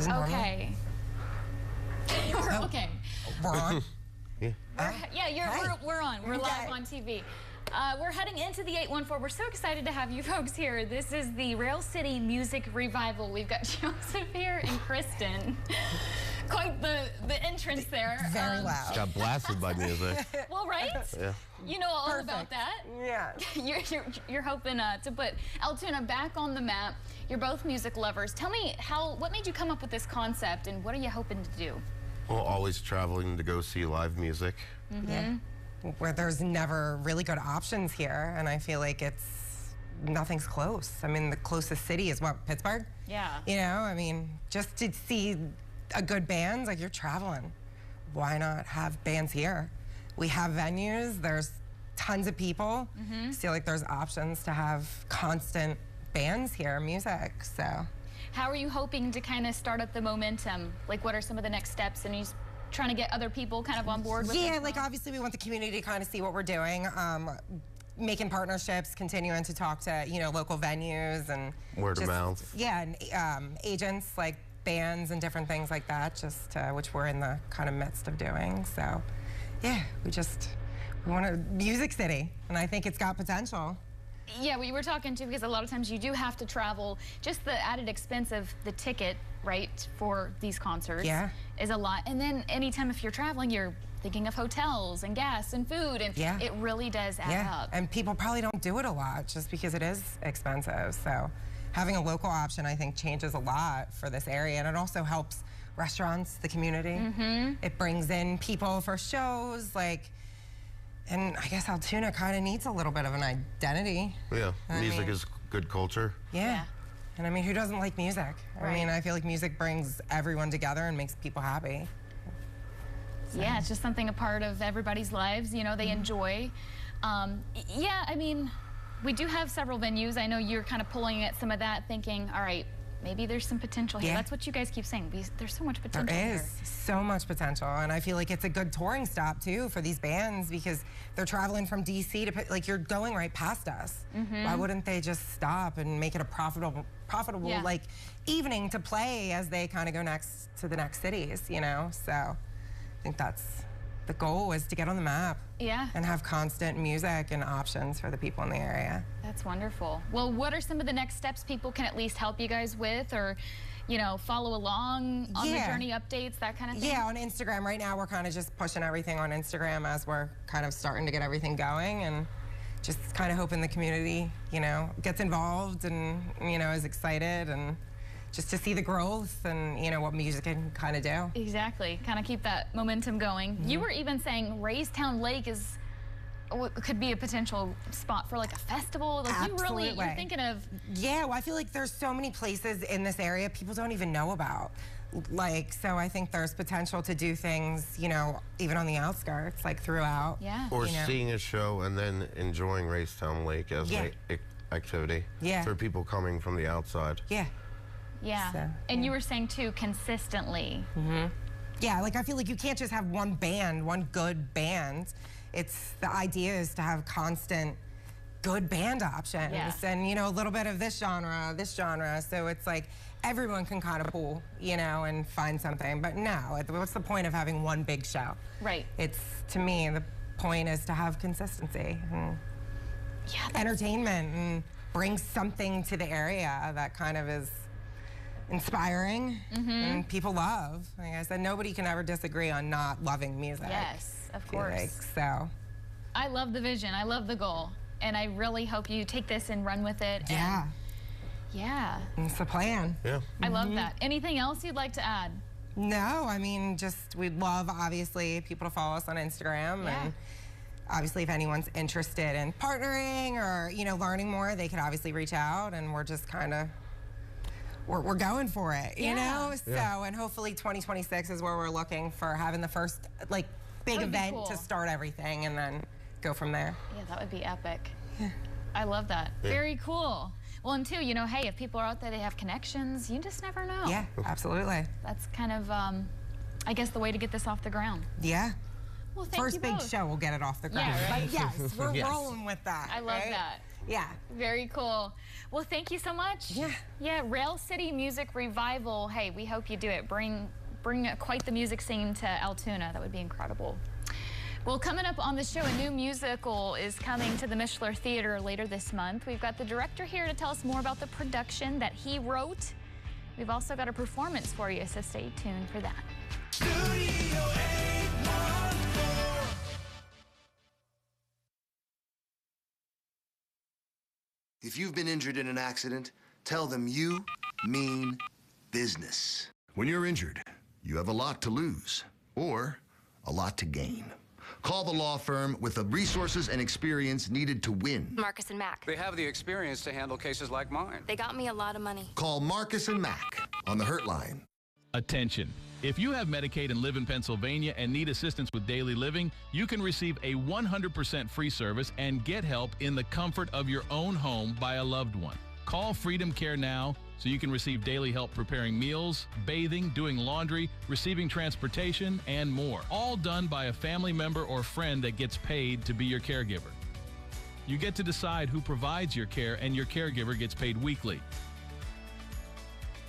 Is it normal? Okay. Okay. We're on? Yeah, we're on. We're live on TV. We're heading into the 814. We're so excited to have you folks here. This is the Rail City Music Revival. We've got Joseph here and Kristen. Quite the entrance there. Very loud. Got blasted by music. Well, right? Yeah. You know all about that. Yeah. You're hoping to put Altoona back on the map. You're both music lovers. Tell me what made you come up with this concept, and what are you hoping to do? Well, always traveling to go see live music. Mm-hmm. Yeah. Where there's never really good options here, and I feel like nothing's close. I mean, the closest city is what, Pittsburgh? Yeah. You know, I mean, just to see a good band, like, you're traveling. Why not have bands here? We have venues, there's tons of people. Mm-hmm. I feel like there's options to have constant bands here, music, so. How are you hoping to kind of start up the momentum? Like, what are some of the next steps? And you trying to get other people kind of on board with Yeah, like, obviously we want the community to kind of see what we're doing. Making partnerships, continuing to talk to, you know, local venues and Word of mouth. Yeah, and agents, like bands and different things like that, just which we're in the kind of midst of doing. So, yeah, we want a music city, and I think it's got potential. Yeah, we were talking to, because a lot of times you do have to travel. Just the added expense of the ticket, right, for these concerts is a lot. And then anytime if you're traveling, you're thinking of hotels and gas and food, and it really does add up. And people probably don't do it a lot just because it is expensive. So having a local option, I think, changes a lot for this area, and it also helps restaurants, the community. Mm-hmm. It brings in people for shows, like, and I guess Altoona kind of needs a little bit of an identity. Yeah, music is good culture. Yeah. And I mean, who doesn't like music? Right. I mean, I feel like music brings everyone together and makes people happy. So. Yeah, it's just something a part of everybody's lives, you know, they enjoy. Yeah, I mean, we do have several venues. I know you're kind of pulling at some of that, thinking, all right, maybe there's some potential here. That's what you guys keep saying. There's so much potential There is here. so much potential, and I feel like it's a good touring stop too for these bands, because they're traveling from DC to, like, you're going right past us. Why wouldn't they just stop and make it a profitable like evening to play as they kind of go next to the next cities, you know? So I think that's the goal, is to get on the map. Yeah. And have constant music and options for the people in the area. That's wonderful. Well, what are some of the next steps people can at least help you guys with, or, you know, follow along on the journey updates, that kind of thing? Yeah, on Instagram. Right now we're kind of just pushing everything on Instagram as we're kind of starting to get everything going, and just kind of hoping the community, you know, gets involved and, you know, is excited, and just to see the growth and, you know, what music can kind of do. Exactly. Kind of keep that momentum going. You were even saying Raystown Lake could be a potential spot for, like, a festival. Like, Absolutely. you're thinking of... Yeah, well, I feel like there's so many places in this area people don't even know about. Like, so I think there's potential to do things, you know, even on the outskirts, like throughout. Yeah. Or you know. seeing a show and then enjoying Raystown Lake as an activity for people coming from the outside. Yeah. Yeah. So, and you were saying, too, consistently. Yeah, like, I feel like you can't just have one band, one good band. The idea is to have constant good band options and, you know, a little bit of this genre. So it's like everyone can kind of pull, you know, and find something. But no, what's the point of having one big show? Right. To me, the point is to have consistency and entertainment, and bring something to the area that kind of is inspiring and people love. Like I said, nobody can ever disagree on not loving music. Yes, of course. Like, so. I love the vision. I love the goal. And I really hope you take this and run with it. Yeah. Yeah. It's the plan. Yeah. I love that. Anything else you'd like to add? No, I mean, just we'd love, obviously, people to follow us on Instagram. And obviously, if anyone's interested in partnering or, you know, learning more, they could obviously reach out, and we're just kind of, we're going for it, you know? So, and hopefully 2026 is where we're looking for having the first, like, big event to start everything, and then go from there. Yeah, that would be epic. I love that. Very cool. Well, and too, you know, hey, if people are out there, they have connections, you just never know. Yeah, absolutely. That's kind of, I guess, the way to get this off the ground. Yeah. Well, thank you First big both. show will get it off the ground. Yeah, right? But yes, we're rolling with that. I love that. Yeah. Very cool. Well, thank you so much. Yeah. Yeah, Rail City Music Revival. Hey, we hope you do it. Bring quite the music scene to Altoona. That would be incredible. Well, coming up on the show, a new musical is coming to the Mishler Theater later this month. We've got the director here to tell us more about the production that he wrote. We've also got a performance for you, so stay tuned for that. Studio 814. If you've been injured in an accident, tell them you mean business. When you're injured, you have a lot to lose or a lot to gain. Call the law firm with the resources and experience needed to win. Marcus and Mack. They have the experience to handle cases like mine. They got me a lot of money. Call Marcus and Mack on the Hurt Line. Attention. If you have Medicaid and live in Pennsylvania and need assistance with daily living, you can receive a 100% free service and get help in the comfort of your own home by a loved one. Call Freedom Care now so you can receive daily help preparing meals, bathing, doing laundry, receiving transportation, and more. All done by a family member or friend that gets paid to be your caregiver. You get to decide who provides your care, and your caregiver gets paid weekly.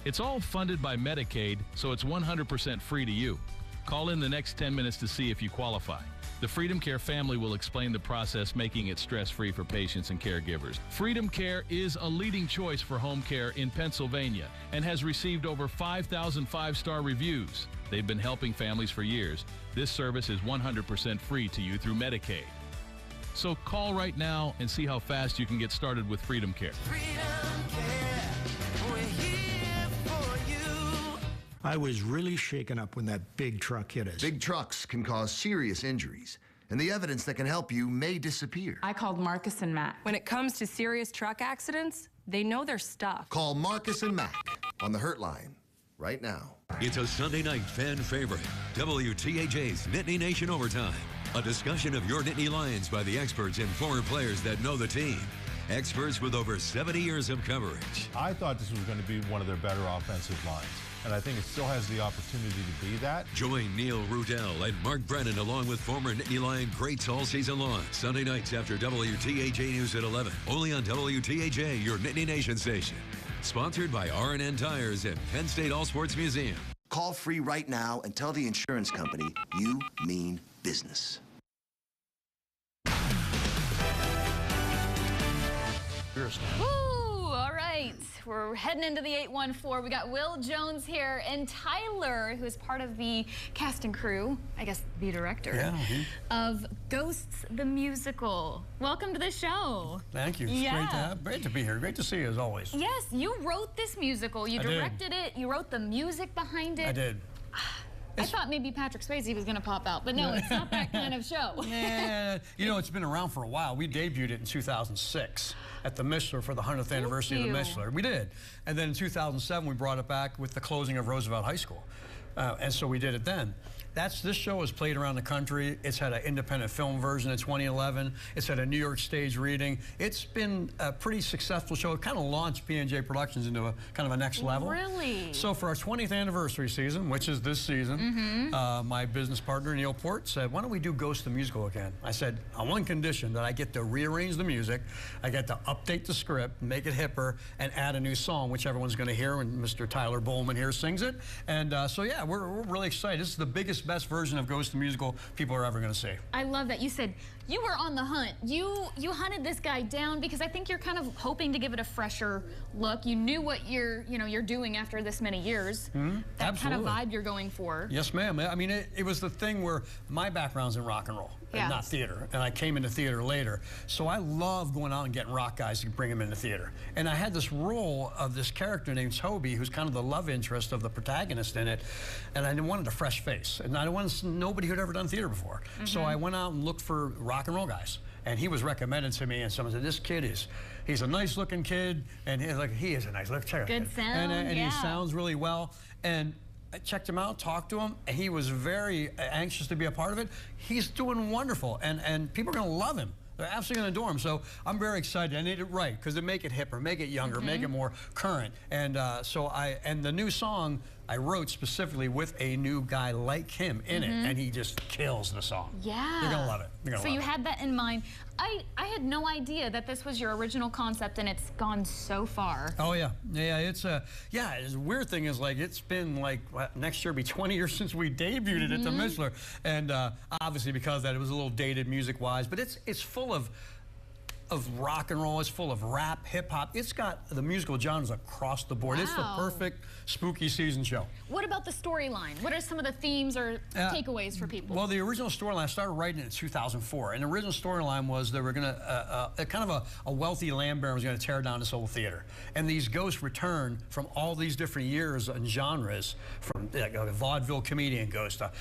It's all funded by Medicaid, so it's 100% free to you. Call in the next 10 minutes to see if you qualify. The Freedom Care family will explain the process, making it stress-free for patients and caregivers. Freedom Care is a leading choice for home care in Pennsylvania and has received over 5,000 five-star reviews. They've been helping families for years. This service is 100% free to you through Medicaid. So call right now and see how fast you can get started with Freedom Care. Freedom Care, we're here for you. I was really shaken up when that big truck hit us. Big trucks can cause serious injuries, and the evidence that can help you may disappear. I called Marcus and Mack. When it comes to serious truck accidents, they know their stuff. Call Marcus and Mack on the Hurt Line right now. It's a Sunday night fan favorite, WTAJ's Nittany Nation Overtime. A discussion of your Nittany Lions by the experts and former players that know the team. Experts with over 70 years of coverage. I thought this was going to be one of their better offensive lines, and I think it still has the opportunity to be that. Join Neil Rudell and Mark Brennan along with former Nittany Lion greats all season long. Sunday nights after WTAJ News at 11. Only on WTAJ, your Nittany Nation station. Sponsored by R&N Tires and Penn State All Sports Museum. Call free right now and tell the insurance company you mean business. Woo! All right, we're heading into the 814. We got Will Jones here and Tyler, who is part of the cast and crew, I guess the director, of Ghosts the Musical. Welcome to the show. Thank you. It's great to be here. Great to see you as always. Yes, you wrote this musical. You directed it. You wrote the music behind it. I did. I thought maybe Patrick Swayze was going to pop out, but no, it's not that kind of show. Yeah, you know, it's been around for a while. We debuted it in 2006 at the Mishler for the 100th anniversary of the Mishler. We did. And then in 2007, we brought it back with the closing of Roosevelt High School. And so we did it then. This show is played around the country. It's had an independent film version in 2011. It's had a New York stage reading. It's been a pretty successful show. It kind of launched P&J Productions into a kind of a next level. Really? So for our 20th anniversary season, which is this season, my business partner, Neil Port, said, why don't we do Ghost the Musical again? I said, on one condition, that I get to rearrange the music, I get to update the script, make it hipper, and add a new song, which everyone's going to hear when Mr. Tyler Bowman here sings it. And so yeah, we're really excited. This is the best version of Ghost the Musical people are ever going to see. I love that. You said you were on the hunt. You hunted this guy down because I think you're kind of hoping to give it a fresher look. You knew what you're doing after this many years. That kind of vibe you're going for. Yes, ma'am. I mean, it was the thing where my background's in rock and roll, and not theater, and I came into theater later. So I love going out and getting rock guys and bring them into theater. And I had this role of this character named Toby, who's kind of the love interest of the protagonist in it, and I wanted a fresh face, and I wanted nobody who'd ever done theater before. So I went out and looked for rock and roll guys, and he was recommended to me, and someone said, this kid he's a nice looking kid, and he is a nice looking kid. Good sound, and he sounds really well. And I checked him out, talked to him, and he was very anxious to be a part of it. He's doing wonderful, and people are going to love him. They're absolutely going to adore him. So I'm very excited. And they did it right, because they make it hipper, make it younger, make it more current. And and the new song I wrote specifically with a new guy like him in it, and he just kills the song. Yeah. You're gonna love it. You're gonna so love you it. had that in mind. I had no idea that this was your original concept, and it's gone so far. Oh yeah, it's a The weird thing is, like, it's been like next year will be 20 years since we debuted it at the Mishler, and obviously because of that it was a little dated music wise, but it's full of rock and roll. It's full of rap, hip hop. It's got the musical genres across the board. It's the perfect spooky season show. What about the storyline? What are some of the themes or takeaways for people? Well, the original storyline, I started writing it in 2004, and the original storyline was they were going to, kind of a wealthy land baron was going to tear down this old theater. And these ghosts return from all these different years and genres, from a vaudeville comedian ghost, a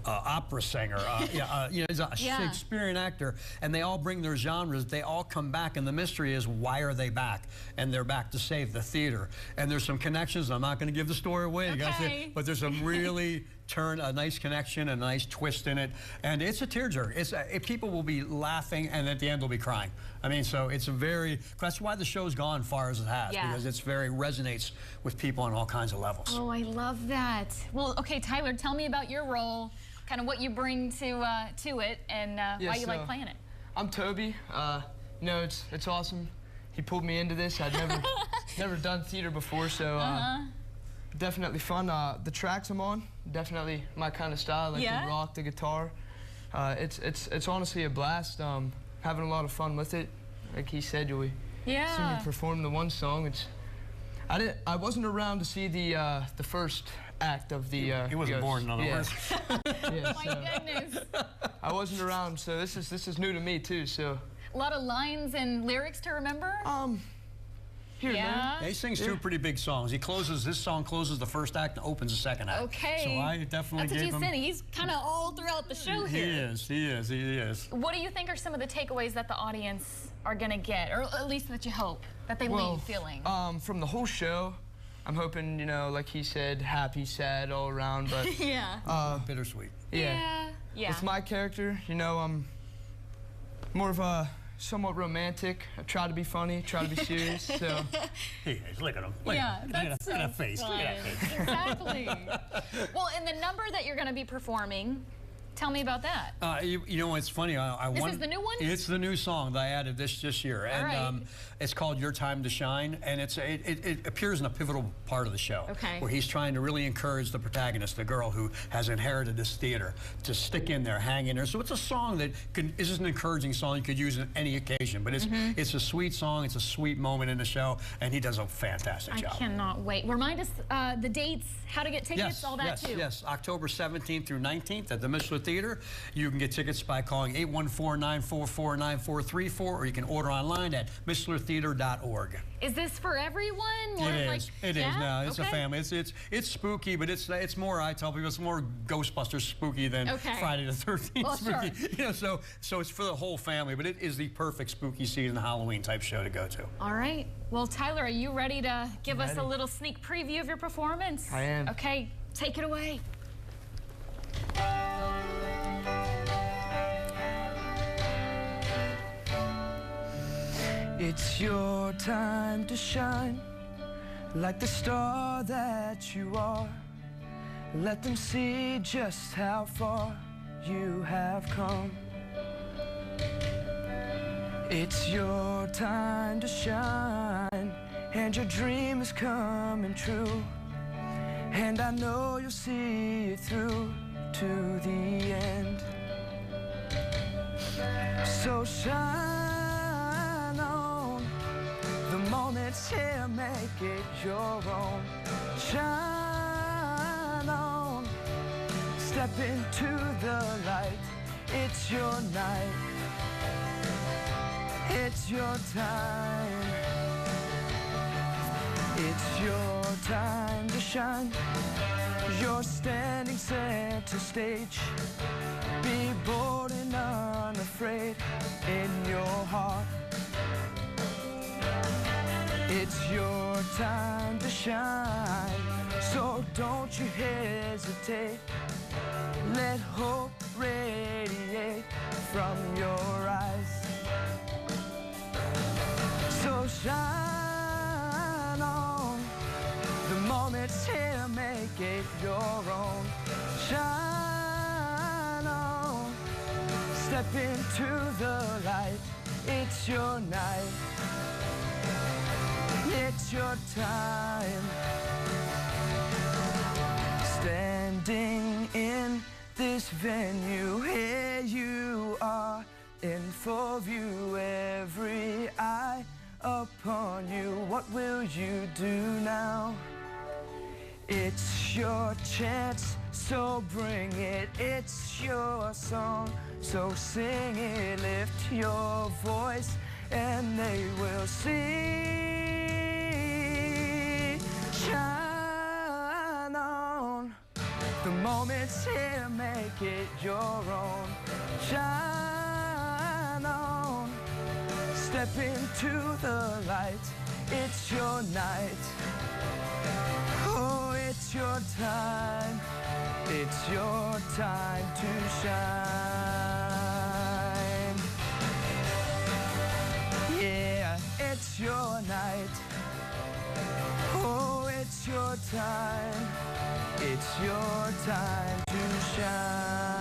opera singer, a Shakespearean actor, and they all bring their genres. They all come back, and the mystery is, why are they back? And they're back to save the theater. And there's some connections. I'm not going to give the story away, you guys, but there's some really a nice connection, a nice twist in it, and it's a tearjerker. People will be laughing, and at the end they'll be crying. I mean, so it's that's why the show's gone far as it has, because it's resonates with people on all kinds of levels. Oh, I love that. Well, okay, Tyler, tell me about your role, kind of what you bring to it, and why you like playing it. I'm Toby. You know, it's awesome. He pulled me into this. I'd never done theater before, so definitely fun. The tracks I'm on, definitely my kind of style, like the rock, the guitar. It's honestly a blast. Having a lot of fun with it. Like he said, we see me perform the one song. I wasn't around to see the first act of the. He wasn't born, in other words. My goodness. I wasn't around, so this is new to me too. So. A lot of lines and lyrics to remember? He sings two pretty big songs. This song closes the first act and opens the second act. Okay. So I definitely gave him... He's kind of all throughout the show here. He is. What do you think are some of the takeaways that the audience are going to get, or at least that you hope, that they leave feeling? From the whole show, I'm hoping, you know, like he said, happy, sad, all around, but... bittersweet. Yeah. With my character, you know, I'm more of a somewhat romantic. I try to be funny, try to be serious, so... Look at him. Look at that face. Look at that face. Exactly. Well, in the number that you're going to be performing, tell me about that. You know, it's funny. This is the new one? It's the new song that I added this year. And it's called Your Time to Shine. And it appears in a pivotal part of the show. Where he's trying to really encourage the protagonist, the girl who has inherited this theater, to stick in there, hang in there. So it's a song that is just an encouraging song you could use on any occasion. But it's a sweet song. It's a sweet moment in the show. And he does a fantastic job. I cannot wait. Remind us the dates, how to get tickets, all that too. Yes, October 17th through 19th at the Mishler Theater. You can get tickets by calling 814-944-9434, or you can order online at MishlerTheater.org. Is this for everyone? It is now. It's a family. It's spooky, but it's more. I tell people it's more Ghostbusters spooky than Friday the 13th spooky. Sure. You know, so it's for the whole family, but it is the perfect spooky season Halloween type show to go to. All right. Well, Tyler, are you ready to give us a little sneak preview of your performance? I am. Okay, take it away. It's your time to shine, like the star that you are. Let them see just how far you have come. It's your time to shine, and your dream is coming true. And I know you'll see it through to the end. So shine on, the moment's here, make it your own. Shine on, step into the light. It's your night, it's your time. It's your time to shine. You're standing center stage. Be bold and unafraid in your heart. It's your time to shine. So don't you hesitate. Let hope radiate from your eyes. So shine on, the moment's here, make it your own. Shine on, step into the light. It's your night, it's your time. Standing in this venue, here you are in full view, every eye upon you. What will you do now? It's your chance, so bring it. It's your song, so sing it. Lift your voice and they will see. Shine on, the moment's here, make it your own. Shine on, step into the light. It's your night. Oh, it's your time. It's your time to shine. Yeah, it's your night. Oh, it's your time. It's your time to shine.